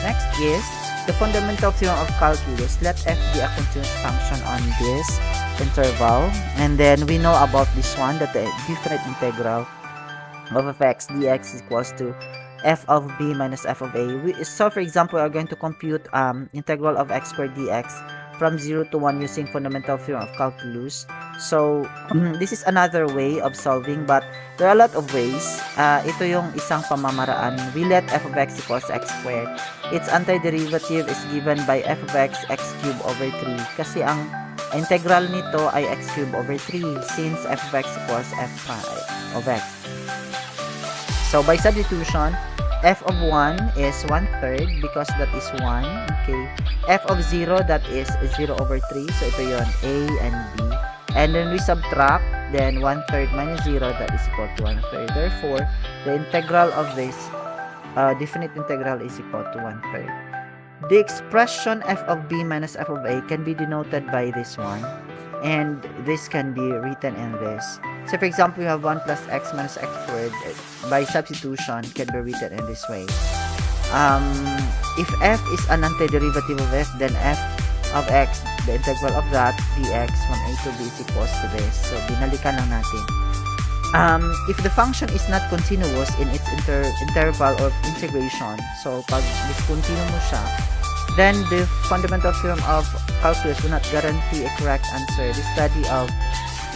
Next is the fundamental theorem of calculus. Let f be a continuous function on this interval. And then we know about this one, that the different integral of fx dx equals to f of b minus f of a. So for example, we are going to compute integral of x squared dx from 0 to 1 using fundamental theorem of calculus. So this is another way of solving, but there are a lot of ways. Ito yung isang pamamaraan. We let f of x equals x squared. Its antiderivative is given by f of x cubed over 3. Kasi ang integral nito ay x cubed over 3 since f of x equals f of x. So by substitution, f of 1 is 1/3 because that is 1. Okay. F of 0, that is 0 over 3. So ito yon, a and b. And then we subtract, then 1/3 minus 0, that is equal to 1/3. Therefore, the integral of this definite integral is equal to 1/3. The expression f of b minus f of a can be denoted by this one. And this can be written in this. So for example, we have 1 plus x minus x squared. By substitution, can be written in this way. If f is an antiderivative of f, then f of x, the integral of that dx from a to b is equals to this. So binalikan lang natin. If the function is not continuous in its interval of integration, so pag discontinue mo siya, then the fundamental theorem of calculus will not guarantee a correct answer. The study of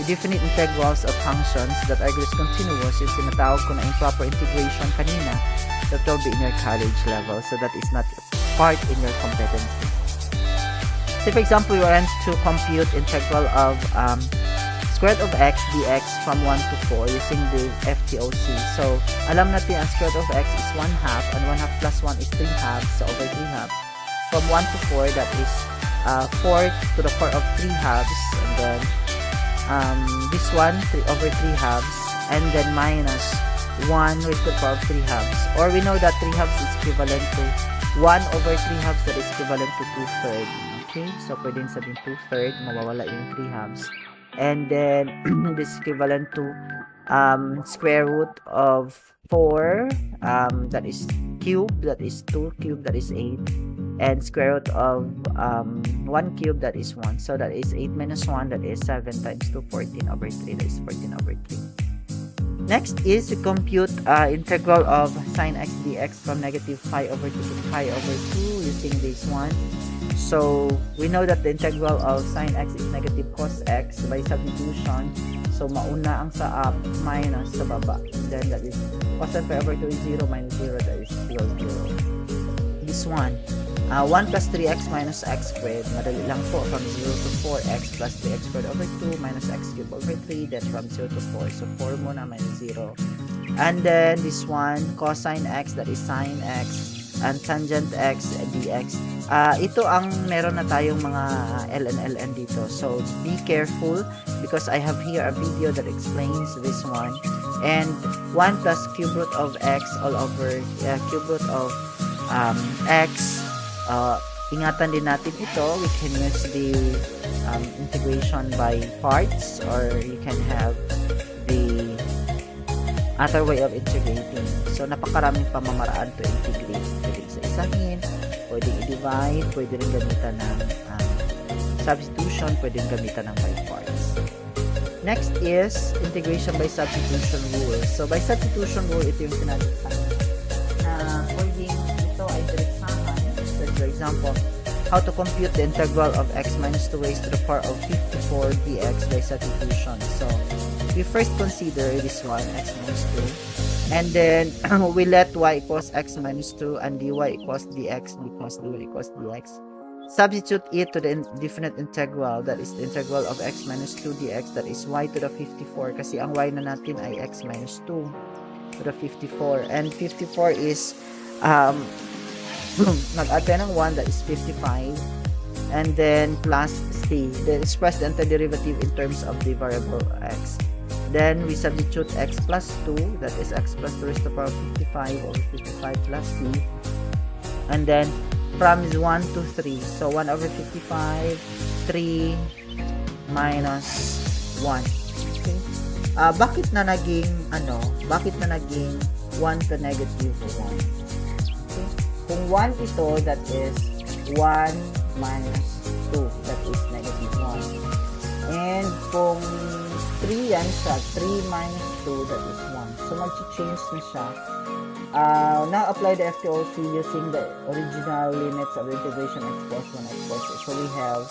definite integrals of functions that are discontinuous, yung tinatawag ko na improper integration kanina, that will be in your college level. So that is not part in your competency. So for example, we want to compute integral of square root of x dx from 1 to 4 using the FTOC. So alam natin ang square root of x is 1/2, and 1/2 plus 1 is 3/2, so over 3/2. From 1 to 4, that is 4 to the power of 3/2, and then this one 3 over 3/2, and then minus 1 raised to the power of 3/2. Or we know that 3/2 is equivalent to 1 over 3/2, that is equivalent to 2/3. Okay, so pwedeng sabihin 2/3, mawawala yung 3/2. And then this is equivalent to square root of 4, that is cube, that is 2 cube, that is 8. And square root of 1 cube, that is 1. So that is 8 minus 1, that is 7 times 2, 14 over 3, that is 14 over 3. Next is to compute integral of sine x dx from negative pi over 2 to pi over 2 using this one. So we know that the integral of sine x is negative cos x by substitution. So mauna ang sa up, minus sa baba. Then that is cos pi over 2 is 0 minus 0, that is 0, 0. This one. 1 plus 3x minus x squared. Madali lang po. From 0 to 4x plus 3x squared over 2 minus x cubed over 3. Then from 0 to 4. So 4 muna minus 0. And then this one, cosine x, that is sine x. And tangent x dx. Ito ang meron na tayong mga ln dito. So be careful because I have here a video that explains this one. And 1 plus cube root of x all over cube root of x. Ingatan din natin ito. We can use the integration by parts, or you can have the other way of integrating. So napakaraming pamamaraan to integrate. Pwede isa-isahin, pwede i-divide, pwede rin gamitan ng substitution, pwede rin gamitan ng by parts. Next is integration by substitution rule. So by substitution rule, ito yung sinasabi na pwedeng ito ay direksahan. For example, how to compute the integral of x minus 2 raised to the power of 54 dx by substitution. So we first consider this one, x minus 2, and then we let y equals x minus 2 and dy equals dx because dy equals dx. Substitute it to the definite integral, that is the integral of x minus 2 dx, that is y to the 54 kasi ang y na natin ay x minus 2 to the 54, and 54 is nag-add tayo ng 1, that is 55, and then plus c, then express the antiderivative in terms of the variable x. Then we substitute x plus 2, that is x plus 2 raised to the power of 55 over 55 plus c, and then from 1 to 3, so 1 over 55, 3 minus 1. Okay. Bakit na naging 1 to negative 1? Okay. Kung 1 ito, that is 1 minus 2, that is negative 1. And kung 3 yan siya, 3 minus 2, that is 1. So, mag-change na siya. Now, apply the FTOC using the original limits of integration x plus 1, x plus 2. So, we have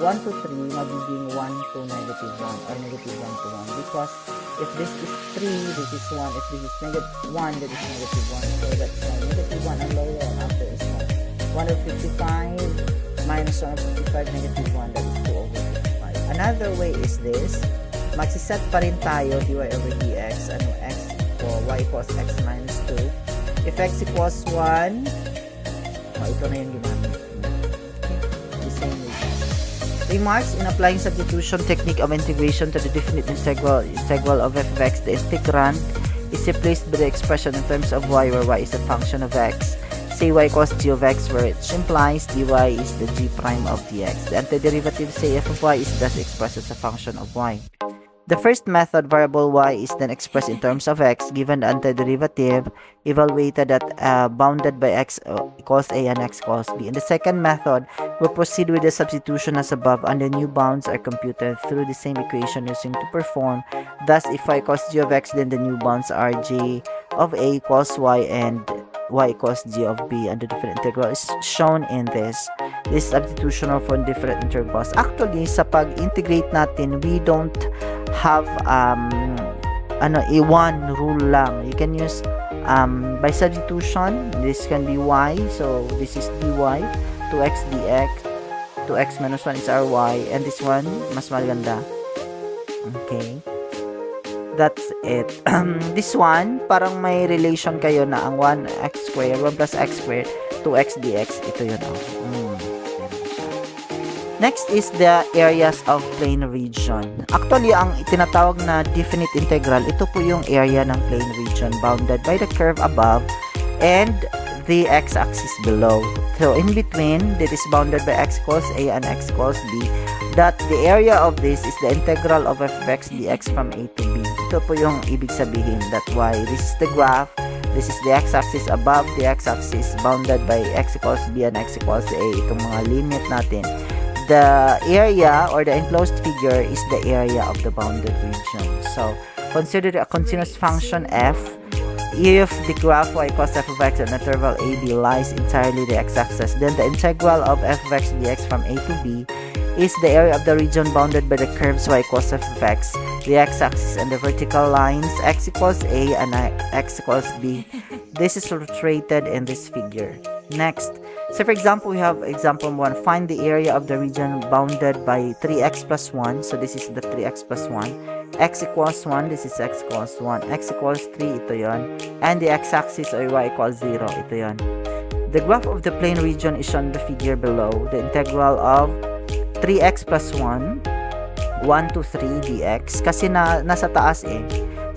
1 to 3 magiging 1 to negative 1 or negative 1 to 1 because if this is 3, this is 1. If this is negative 1, that is negative 1. So, that's negative 1 and lower and after is 1. 1 over 55 minus 1 over 55 negative 1, that is 2 over 55. Another way is this. Magsiset pa rin tayo dy over dx, x for y equals x minus 2. If x equals 1, ito na yung ginamit. Okay. The same way. Remarks in applying substitution technique of integration to the definite integral of f of x, the integrand is replaced by the expression in terms of y where y is a function of x. Say y equals g of x, which implies dy is the g prime of dx. The antiderivative, say f of y, is thus expressed as a function of y. The first method, variable y is then expressed in terms of x, given the antiderivative, evaluated at bounded by x equals a and x equals b. In the second method, we proceed with the substitution as above, and the new bounds are computed through the same equation using to perform. Thus, if y equals g of x, then the new bounds are g of a equals y and y equals g of b, and the different integral is shown in this. This substitution for different integrals. Actually, sa pag-integrate natin, we don't have a one rule lang. You can use by substitution. This can be y, so this is dy, 2x dx, 2x minus 1 is our y, and this one mas maganda. Okay, that's it. This one parang may relation kayo na ang 1x squared, 1 plus x squared, 2x dx, ito yun. Next is the areas of plane region. Actually, ang tinatawag na definite integral, ito po yung area ng plane region bounded by the curve above and the x-axis below. So, in between, that is bounded by x equals a and x equals b, that the area of this is the integral of f of x dx from a to b. Ito po yung ibig sabihin. That's why this is the graph. This is the x-axis above the x-axis bounded by x equals b and x equals a. Itong mga limit natin. The area or the enclosed figure is the area of the bounded region. So, consider a continuous function f. If the graph y equals f of x at interval a b lies entirely the x-axis, then the integral of f of x dx from a to b is the area of the region bounded by the curves y equals f of x, the x-axis, and the vertical lines x equals a and x equals b. This is illustrated in this figure. Next, so for example, we have example 1. Find the area of the region bounded by 3x plus 1. So this is the 3x plus 1. X equals 1. This is x equals 1. X equals 3. Ito yon. And the x-axis or y equals 0. Ito yon. The graph of the plane region is shown in the figure below. The integral of 3x plus 1, 1 to 3 dx. Kasi nasa taas eh.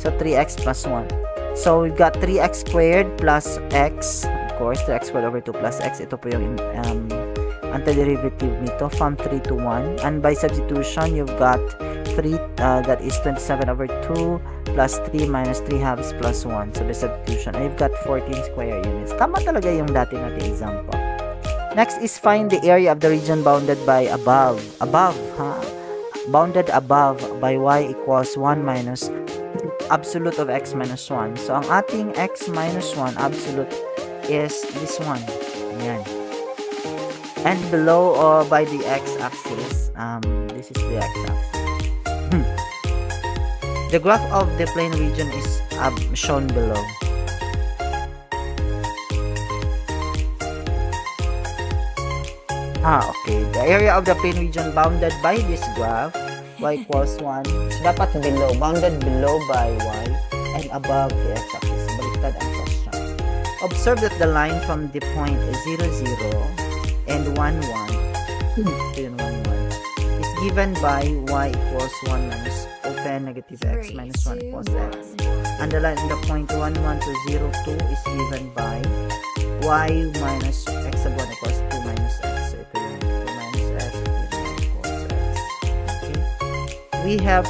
So 3x plus 1. So we've got 3x squared plus x. Of course, 3x squared over 2 plus x. Ito po yung antiderivative nito from 3 to 1. And by substitution, you've got 3, that is 27 over 2 plus 3 minus 3 halves plus 1. So by substitution, I've got 14 square units. Tama talaga yung dati natin example. Next is find the area of the region bounded by above. Bounded above by y equals 1 minus absolute of x minus 1. So, ang ating x minus 1 absolute is this one. Ayan. And below by the x-axis, this is the x-axis. The graph of the plane region is shown below. Okay. The area of the plane region bounded by this graph, y equals 1, dapat below, bounded below by y, and above the x-axis. Baliktad ang question. Observe that the line from the point 0, 0 and 1, 1, is given by y equals 1 minus open negative x minus 1 equals x. And the line in the point 1, 1 to 0, 2 is given by y minus x sub 1 equals 2 minus x. So ito yung 2 minus x equals x. Okay. We have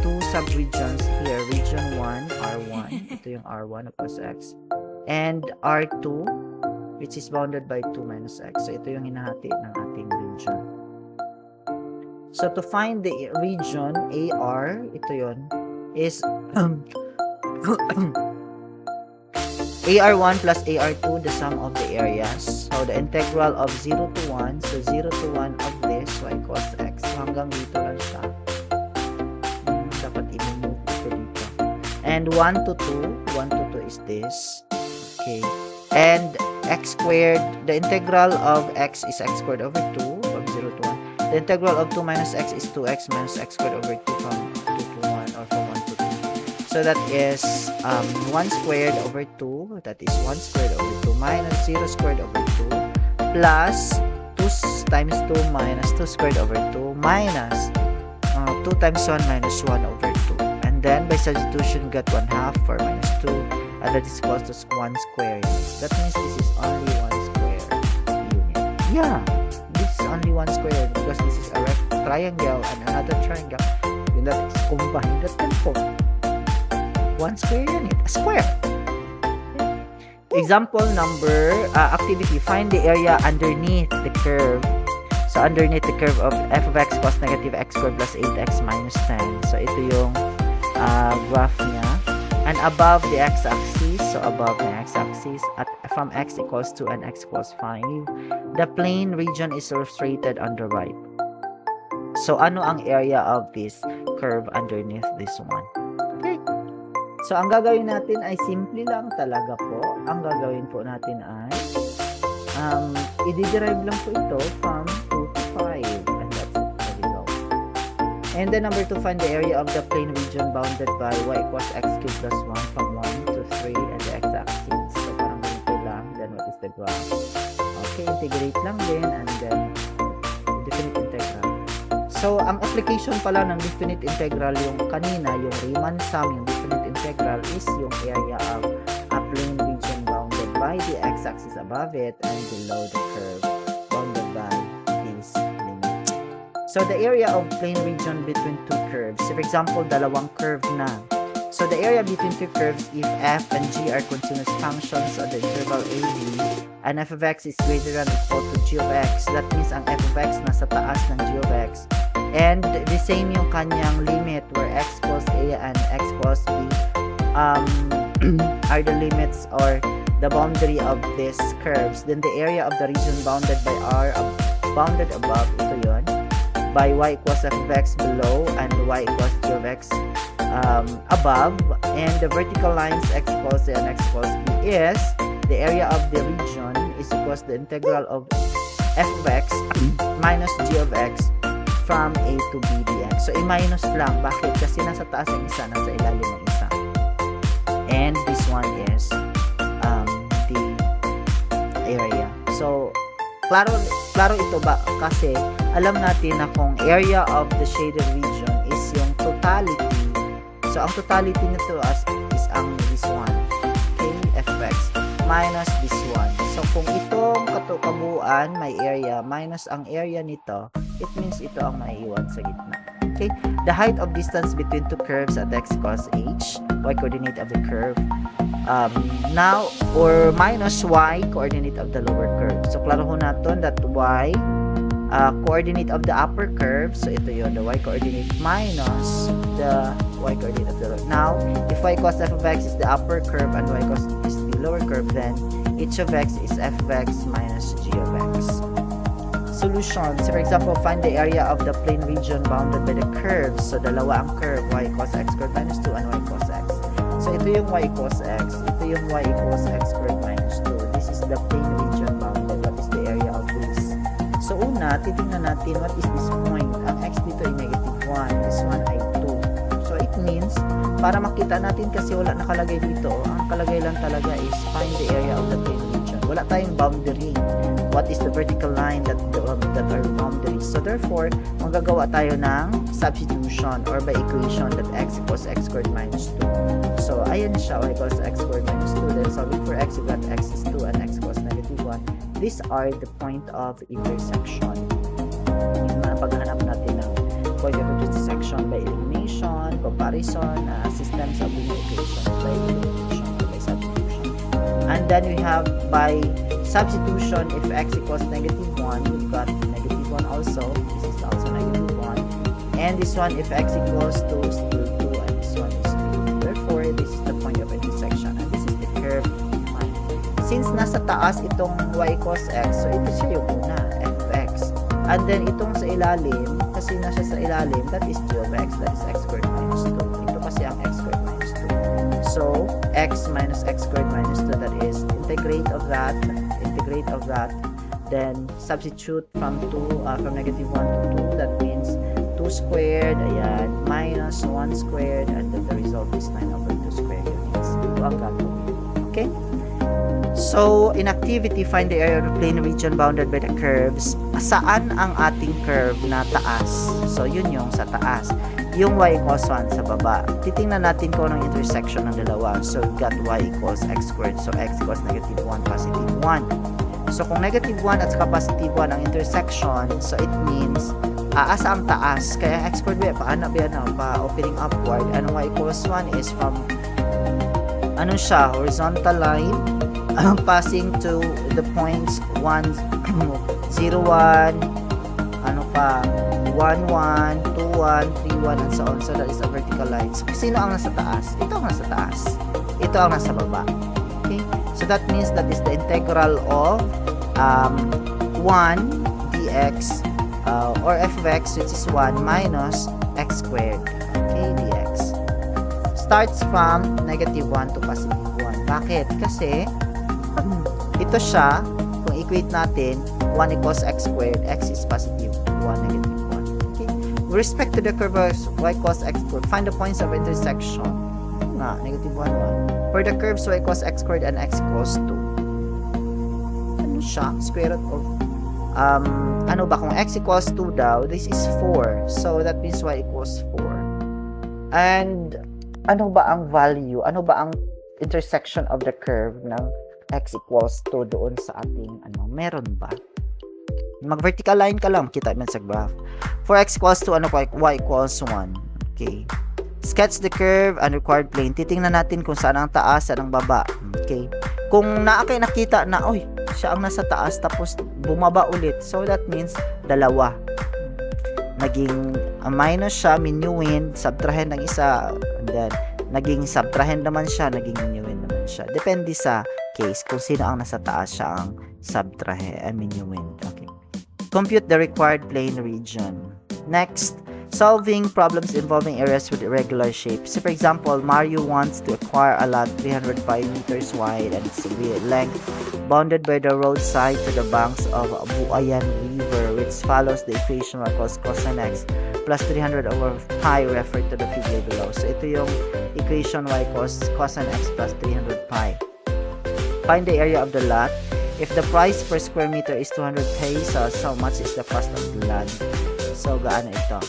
two subregions here. Region 1, R1. Ito yung R1 plus x. And R2, which is bounded by 2 minus x. So, ito yung hinahati ng ating region. So, to find the region AR, ito yun, is AR1 plus AR2, the sum of the areas. So, the integral of 0 to 1. So, 0 to 1 of this, y equals x. So, hanggang dito lang siya. Dapat i-move ito dito. And 1 to 2. 1 to 2 is this. Okay. And x squared, the integral of x is x squared over 2 from 0 to 1. The integral of 2 minus x is 2x minus x squared over 2 from 2 to 1 or from 1 to 2. So that is 1 squared over 2. That is 1 squared over 2 minus 0 squared over 2 plus 2 times 2 minus 2 squared over 2 minus 2 times 1 minus 1 over 2. And then by substitution, get 1 half for minus 2. And that is equals to 1 square unit. That means this is only 1 square unit. Yeah, this is only 1 square unit because this is a triangle and another triangle. And that is combined. That can form 1 square unit, a square. Example number, activity, find the area underneath the curve. So, underneath the curve of f of x cos negative x squared plus 8x minus 10. So, ito yung graph niya. And above the x-axis, so above the x-axis, at from x equals to and x equals 5, the plane region is illustrated on the right. So, ano ang area of this curve underneath this one? Okay. So, ang gagawin natin ay simple lang talaga po. Ang gagawin po natin ay i-derive lang po ito from 2 to 5. And that's it. There we go. And then number 2, find the area of the plane region bounded by y equals x cubed plus 1 from 1 to 3 and the x-axis. So, parang ganito lang. Then, what is the graph? Okay, integrate lang din and then definite integral. So, ang application pala ng definite integral yung kanina, yung Riemann sum, yung definite integral is yung area of a plane region bounded by the x-axis above it and below the curve bounded by this limit. So, the area of plane region between two curves. So, for example, dalawang curve na. So, the area between two curves if f and g are continuous functions on the interval ab and f of x is greater than or equal to g of x. That means ang f of x nasa taas ng g of x. And the same yung kanyang limit where x equals a and x equals b are the limits or the boundary of these curves. Then the area of the region bounded by r, bounded above, ito yun, by y equals f of x below and y equals g of x above. And the vertical lines x equals a and x equals b is the area of the region is equals the integral of f of x minus g of x from a to b dx. So, i-minus lang. Bakit? Kasi nasa taas ang isa, nasa ilalim ang isa. And this one is the area. So, klaro ito ba? Kasi, alam natin na kung area of the shaded region is yung totality. So, ang totality nito is ang this one. Okay? F of x minus this one. So, kung itong kabuuan, may area, minus ang area nito, it means ito ang maiiwan sa gitna. Okay? The height of distance between two curves at x equals h, y coordinate of the curve, now, or minus y coordinate of the lower curve. So, klaro ho natin that y coordinate of the upper curve, so ito yun, the y coordinate minus the y coordinate of the lower. Now, if y equals f of x is the upper curve and y equals is the lower curve, then h of x is f of x minus g of x. Solution. So, for example, find the area of the plane region bounded by the curves. So, dalawa ang curve, y equals x squared minus 2 and y equals x. So, ito yung y equals x. Ito yung y equals x squared minus 2. This is the plane region bounded. What is the area of this? So, una, titingnan natin what is this point. Ang x dito ay negative 1. This one ay 2. So, it means, para makita natin kasi wala nakalagay dito, ang kalagay lang talaga is find the area of the plane region. Wala tayong boundary. What is the vertical line that are boundaries? So, therefore, magagawa tayo ng substitution or by equation that x equals x squared minus 2. So, ayan siya, y equals x squared minus 2. Then, solving for x, you got x is 2 and x equals negative 1. These are the point of intersection. Yung mga paghanap natin ng point of intersection by elimination, comparison, systems of linear equations by elimination or by substitution. And then we have by substitution, if x equals -1, we've got -1 also. This is also -1. And this one, if x equals 2, still 2, and this one is 2. Therefore, this is the point of intersection. And this is the curve defined. Since nasa taas itong y equals x, so ito siya yung una, fx. And then itong sa ilalim, kasi nasa sa ilalim, that is g of x, that is x squared minus 2. Ito kasi ang x squared minus 2. So, x minus x squared minus 2, that is integrate of that, then substitute from 2, from -1 to 2, that means 2 squared, ayan, minus 1 squared, and then the result is 9/2 squared units. Ito ang gagawin. Okay? So, in activity, find the area of the plane region bounded by the curves. Saan ang ating curve na taas? So, yun yung sa taas. Yung y equals 1 sa baba. Titingnan natin kung anong intersection ng dalawa. So, we've got y equals x squared. So, x equals -1, positive 1. So, kung -1 at saka positive 1 ang intersection, so it means, asa ang taas. Kaya x squared, paano pa opening upward. And y equals 1 is from, horizontal line, passing to the points 1, 0, 1, 1, 1, 2, 1, 3, 1, and so on. So, that is a vertical line. So, sino ang nasa taas? Ito ang nasa taas. Ito ang nasa baba. Okay? So, that means that is the integral of 1 dx or f of x, which is 1 minus x squared. Okay? Dx. Starts from -1 to positive 1. Bakit? Kasi, ito siya, kung equate natin, 1 equals x squared, x is positive 1, -1. Okay? With respect to the curve y equals x squared, find the points of intersection. Nga, -1, 1. For the curves y equals x squared and x equals 2. Ano siya? Square root of, kung x equals 2 daw, this is 4. So, that means y equals 4. And, ano ba ang value? Ano ba ang intersection of the curve ng x equals 2 doon sa ating, meron ba? Mag-vertical line ka lang, kita mo sa graph. For x equals 2, y equals 1. Okay. Sketch the curve and required plane. Titingnan natin kung saan ang taas, saan ang baba. Okay. Kung nakita na, siya ang nasa taas, tapos bumaba ulit. So, that means, dalawa. Naging minus siya, minuin, subtrahen ng isa, and then, naging subtrahen naman siya, naging minuin naman siya. Depende sa case, kung sino ang nasa taas, siya ang subtrahe, minuin. Okay. Compute the required plane region. Next, solving problems involving areas with irregular shapes. So, for example, Mario wants to acquire a lot 305 meters wide and its length bounded by the roadside to the banks of Buayan River, which follows the equation equals cosine x plus 300 over pi referred to the figure below. So, ito yung equation y equals cosine x plus 300 pi. Find the area of the lot. If the price per square meter is 200 pesos, how much is the cost of the land? So, gaano ito?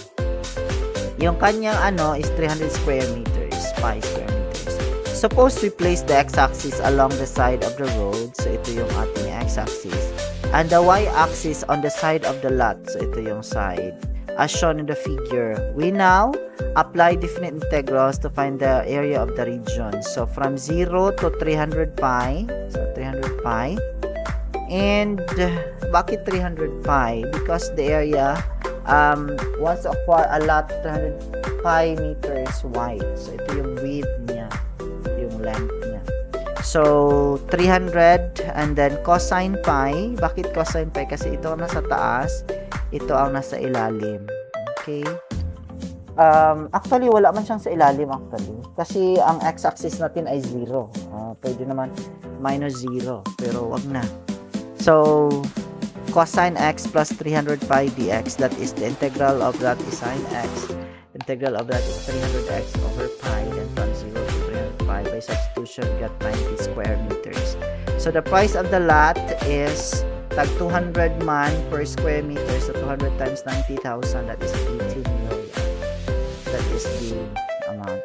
Yung kanyang is 300 square meters, pi square meters. Suppose we place the x-axis along the side of the road. So, ito yung ating x-axis. And the y-axis on the side of the lot. So, ito yung side. As shown in the figure. We now apply definite integrals to find the area of the region. So, from 0 to 300 pi. So, 300 pi. And, bakit 300 pi? Because the area wants to acquire a lot 300 pi meters wide. So, ito yung width niya, yung length niya. So, 300 and then cosine pi. Bakit cosine pi? Kasi ito ang nasa taas, ito ang nasa ilalim. Okay? Actually, wala man siyang sa ilalim actually. Kasi ang x-axis natin ay 0. Pwede naman minus 0. Pero wag na. So, cosine x plus 300 pi dx, that is the integral of that is sine x. Integral of that is 300x over pi, and from 0 to 300 pi. By substitution, we got 90 square meters. So, the price of the lot is tag 200 man per square meter. So, 200 times 90,000, that is 18 million. That is the amount.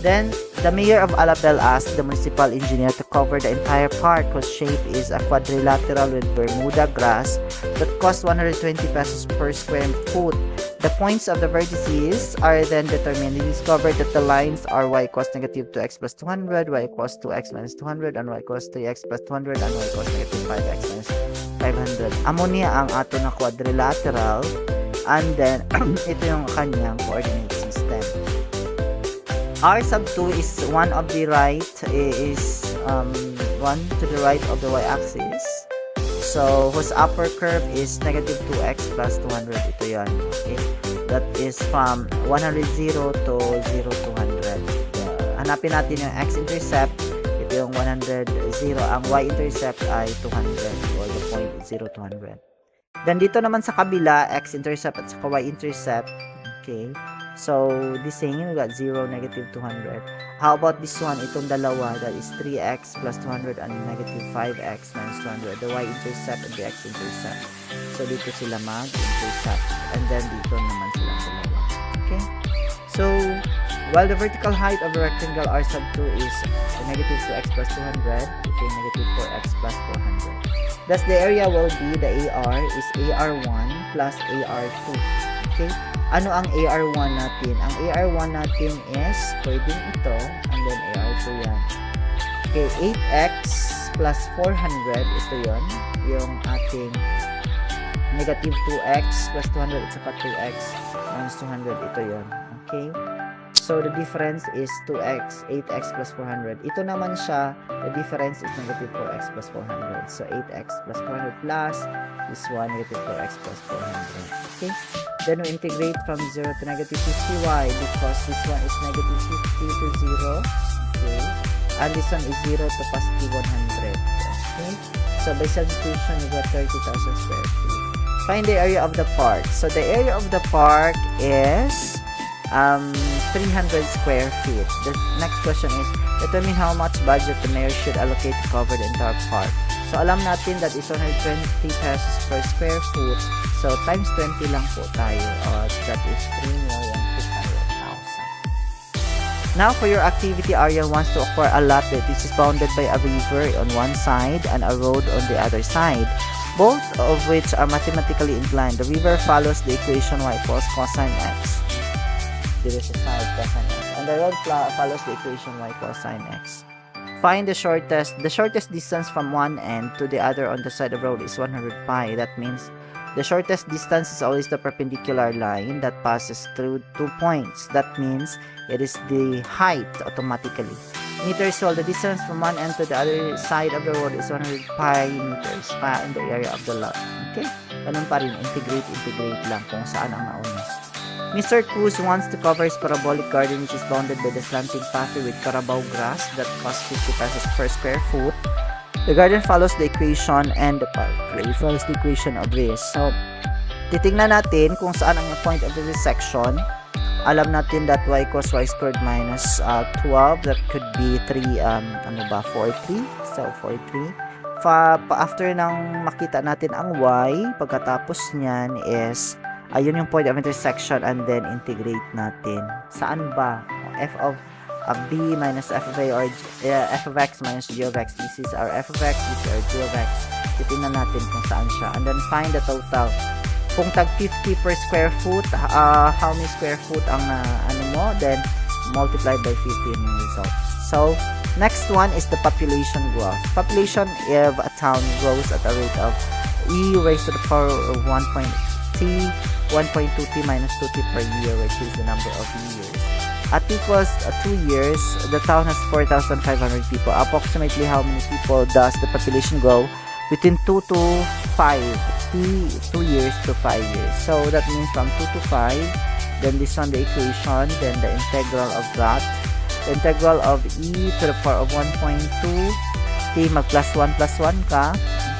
Then, the mayor of Alabel asked the municipal engineer to cover the entire park whose shape is a quadrilateral with Bermuda grass that cost 120 pesos per square foot. The points of the vertices are then determined. We discovered that the lines are y equals negative 2x plus 200, y equals 2x minus 200, and y equals 3x plus 200, and y equals negative 5x minus 500. Amo niya ang ato na quadrilateral, and then ito yung kanyang coordinate system. R sub 2 is one of the right, is one to the right of the y-axis. So, whose upper curve is negative 2x plus 200. Ito yan. Okay? That is from 100 to 0 to 100. Hanapin natin yung x-intercept. Ito yung 100, 0. Ang y-intercept ay 200 or the point 0 to 100. Then, dito naman sa kabila, x-intercept at saka y-intercept. Okay? So, the same, we got 0, negative 200. How about this one? Itong dalawa, that is 3x plus 200 and negative 5x minus 200. The y-intercept and the x-intercept. So, dito sila mag-intercept. And then, dito naman sila dalawa. Okay? So, while the vertical height of the rectangle R sub 2 is negative 2x plus 200, okay, negative 4x plus 400. Thus, the area will be, the AR is AR1 plus AR2. Okay? Ano ang AR1 natin? Ang AR1 natin is pwedeng ito and then AR2 yan. Okay, 8x plus 400, ito yon, yung ating negative 2x plus 200 at saka 2x minus 200, ito yon. Okay? So, the difference is 2x, 8x plus 400. Ito naman siya, the difference is negative 4x plus 400. So, 8x plus 400 plus this one, negative 4x plus 400. Okay? Then, we integrate from 0 to negative 50y because this one is negative 50 to 0. Okay? And this one is 0 to positive 100. Okay? So, by substitution, we got 30,000 square feet. Find the area of the park. So, the area of the park is 300 square feet. The next question is, determine how much budget the mayor should allocate to cover the entire park. So, alam natin that is 120 pesos per square foot. So, times 20 lang po tayo. That is 3,200,000. Now, for your activity, Ariel wants to acquire a lot that is bounded by a river on one side and a road on the other side, both of which are mathematically inclined. The river follows the equation y equals cosine x. There is a side cosine x. And the road follows the equation y equals sine x. Find the shortest. The shortest distance from one end to the other on the side of the road is 100 pi. That means the shortest distance is always the perpendicular line that passes through 2 points. That means it is the height automatically. Meters, while the distance from one end to the other side of the road is 100 pi meters in the area of the lot. Okay? Ganun pa rin. Integrate lang kung saan ang nauna. Mr. Cruz wants to cover his parabolic garden which is bounded by the slanting pathway with carabao grass that costs 50 pesos per square foot. The garden follows the equation and the pathway follows the equation of this. So, titingnan natin kung saan ang point of the section. Alam natin that y equals y squared minus 12. That could be 3, 4, 3. So, 4, 3. After nang makita natin ang y, pagkatapos niyan is ayun yung point of intersection and then integrate natin. Saan ba? F of b minus f of a or f of x minus g of x. This is our f of x, this is our g of x. Titingnan natin kung saan siya. And then find the total. Kung tag 50 per square foot, how many square foot ang then multiply by 50 yung result. So, next one is the population growth. Population of a town grows at a rate of e raised to the power of 1.2t minus 2t per year, which is the number of years. At equals 2 years, the town has 4,500 people. Approximately how many people does the population grow? Between 2 to 5. 2 years to 5 years. So, that means from 2 to 5, then this one the equation, then the integral of that. The integral of e to the power of 1.2, t mag plus 1 ka.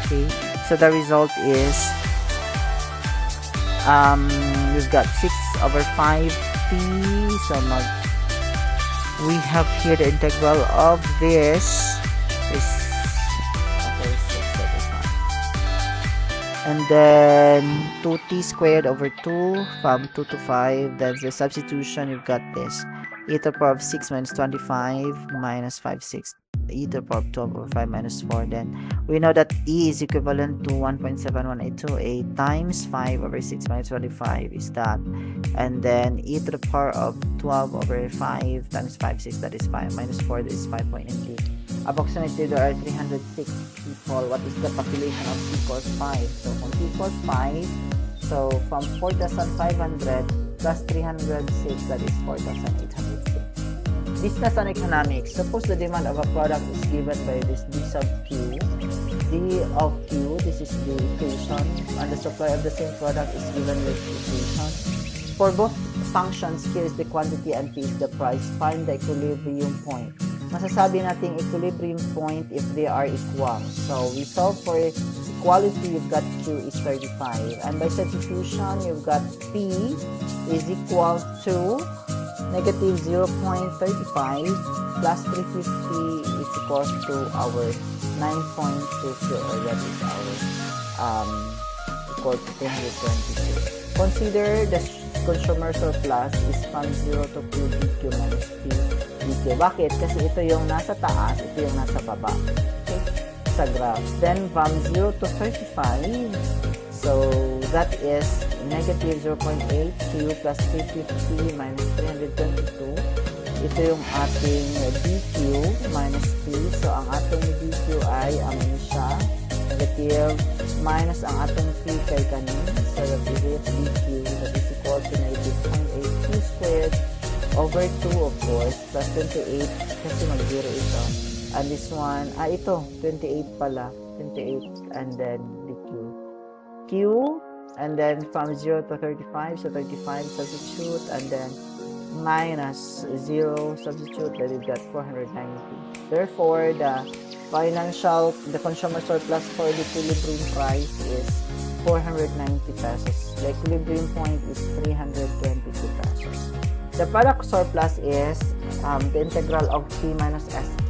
Okay. So, the result is we've got 6 over 5t. So we have here the integral of this is 6 over 5. And then 2t squared over 2 from 2 to 5. Then the substitution, you've got this. E to the power of 6 minus 25 minus 5/6. e to the power of 12 over 5 minus 4. Then we know that e is equivalent to 1.7182. Times 5 over 6 minus 25 is that. And then e to the power of 12 over 5 times 5, 6, that is 5, minus 4, that is 5.8. Approximately there are 306 people. What is the population of t equals 5? So kung t equals 5, so from 4,500 plus 306, that is 4,806. Business and economics. Suppose the demand of a product is given by this d sub q. D of q, this is the equation, and the supply of the same product is given with equation. For both functions, q is the quantity and p is the price. Find the equilibrium point. Masasabi natin equilibrium point if they are equal. So we solve for equality, you've got q is 35. And by substitution, you've got p is equal to negative 0.35 plus 350 is equal to our 9.22, or that is our equal to 322. Consider the consumer surplus is from 0 to p dq minus p dq. Bakit? Kasi ito yung nasa taas, ito yung nasa baba. Okay? Sa graph. Then from 0 to 35, so that is negative 0.8 q plus 350 minus 322. Ito yung ating dq minus p. So ang ating dq ay ang siya negative minus ang ating p kay kanin. So that is dq that is equal to negative 0.8 q squared over 2 of course plus 28 kasi mag-0 ito. And this one, ito 28 pala, 28, and then dq q, and then from 0 to 35, so 35 substitute, and then minus 0 substitute, then we've got 490. Therefore, the consumer surplus for the equilibrium price is 490 pesos. The equilibrium point is 322 pesos. The product surplus is the integral of p minus sq.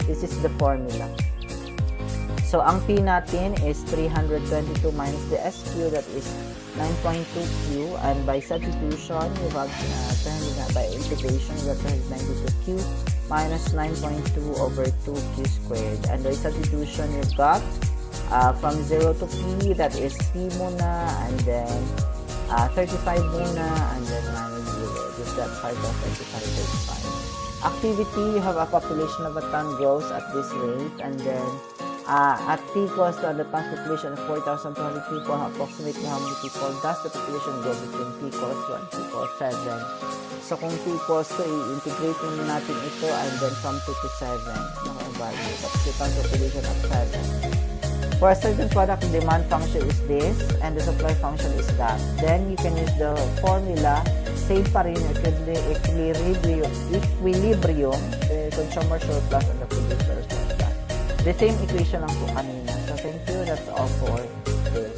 This is the formula. So, ang P natin is 322 minus the SQ, that is 9.2Q. And by substitution, you have by integration, you have 392Q minus 9.2 over 2Q squared. And by substitution, you've got from 0 to P, that is P muna, and then 35 muna, and then minus 0. Just that 5.35. Activity, you have a population of a ton grows at this rate, and then at t equals to the town's population of 4,200 people, approximately how many people does the population grow between t equals 1 and t equals 7? So kung t equals 2, i-integrate natin ito, and then from 2 to 7, value. That's the town's population of 7. For a certain product, the demand function is this, and the supply function is that. Then you can use the formula, same pa rin, equilibrium, the consumer surplus and the producer surplus. The same equation lang po kanina. So, thank you. That's all for today.